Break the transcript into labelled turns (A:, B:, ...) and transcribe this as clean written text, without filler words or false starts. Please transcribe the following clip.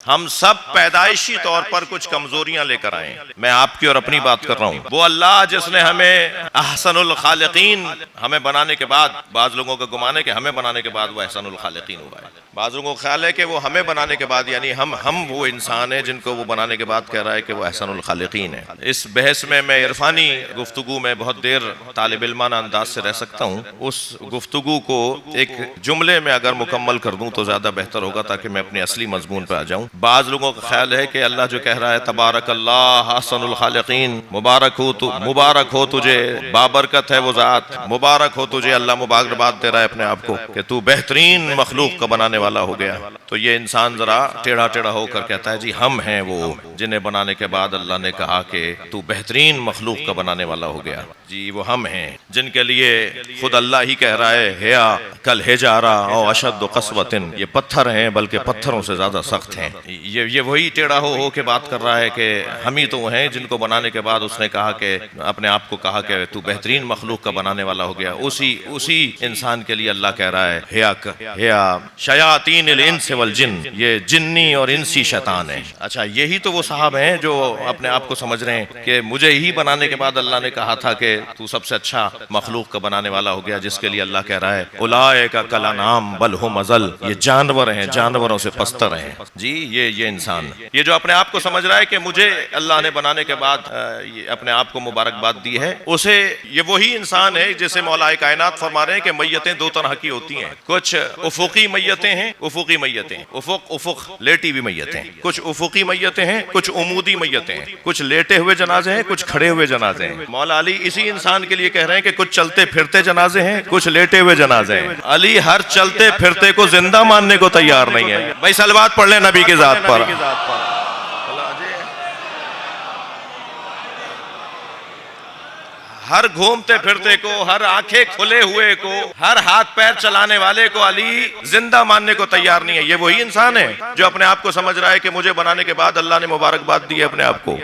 A: हम सब पैदाइशी तौर पर कुछ कमजोरियां लेकर आए। मैं आपकी और अपनी बात कर रहा हूँ। वो अल्लाह जिसने हमें अहसनुल खालिकीन हमें बनाने के बाद, बाज लोगों का गुमान है कि हमें बनाने के बाद वो अहसनुल खालिकीन हुआ है। बाज लोगों का ख्याल है कि वो हमें बनाने के बाद, यानी हम वो इंसान है जिनको वो बनाने के बाद कह रहा है कि वो अहसनुल खालिकीन है। इस बहस में मैं इरफानी गुफ्तगू में बहुत देर तालिब इल्माना अंदाज से रह सकता हूँ। उस गुफ्तगू को एक जुमले में अगर मुकम्मल कर दूँ तो ज्यादा बेहतर होगा, ताकि मैं अपने असली मजमून पर आ जाऊँ। बाज लोगों का ख्याल है कि अल्लाह जो कह रहा है तबारक अल्लाह अहसनुल खालिकीन, मुबारक हो तुझे, बाबरकत है वो जात, मुबारक हो तुझे, अल्लाह मुबारकबाद दे रहा है अपने आप को कि तू बेहतरीन मखलूक का बनाने वाला हो गया। तो ये इंसान जरा टेढ़ा टेढ़ा होकर कहता है जी हम हैं वो जिन्हें बनाने के बाद अल्लाह ने कहा कि तू बेहतरीन मखलूक का बनाने वाला हो गया। जी वो हम हैं जिनके लिए खुद अल्लाह ही कह रहा है हिया कल हिजारा और अशद क़स्वतिन, ये पत्थर हैं बल्कि पत्थरों से ज्यादा सख्त हैं। ये वही टेढ़ा हो के बात कर रहा है कि हम ही तो हैं जिनको बनाने के बाद उसने कहा कि अपने आप को कहा कि तू बेहतरीन मखलूक का बनाने वाला हो गया। उसी इंसान के लिए अल्लाह कह रहा है हिया शयातीन इंस वल जिन, ये जिन्नी और इंसी शैतान है। अच्छा यही तो वो साहब हैं जो अपने आप को समझ रहे हैं कि मुझे ही बनाने के बाद अल्लाह ने कहा था कि तू सबसे अच्छा मखलूक का बनाने वाला हो गया, जिसके लिए अल्लाह कह रहा है उलाइका कल अनाम बल हुम अज़ल, ये जानवर हैं, जानवरों से पस्तर हैं। जी ये इंसान, ये जो अपने आप को समझ रहा है कि मुझे अल्लाह ने बनाने के बाद अपने आप को मुबारकबाद दी है, उसे ये वही इंसान है जिसे मौलाए कायनात फरमा रहे हैं कि मैयतें दो तरह की होती हैं। कुछ उफुकी मैयतें हैं, उफुकी मैयतें, उफुक लेटी हुई मैयतें, कुछ उफुकी मैयतें हैं, कुछ उमूदी मैयतें हैं, कुछ लेटे हुए जनाजे हैं, कुछ खड़े हुए जनाजे हैं। मौला अली इसी इंसान के लिए कह रहे हैं कि कुछ चलते फिरते जनाजे हैं, कुछ लेटे हुए जनाजे हैं। अली हर चलते फिरते को जिंदा मानने को तैयार नहीं है। भाई सलवात पढ़ ले नबी की जात पर। हर घूमते फिरते को, हर आंखें खुले हुए को, हर हाथ पैर चलाने वाले को अली जिंदा मानने को तैयार नहीं है। ये वही इंसान है जो अपने आप को समझ रहा है कि मुझे बनाने के बाद अल्लाह ने मुबारकबाद दी है अपने आप को।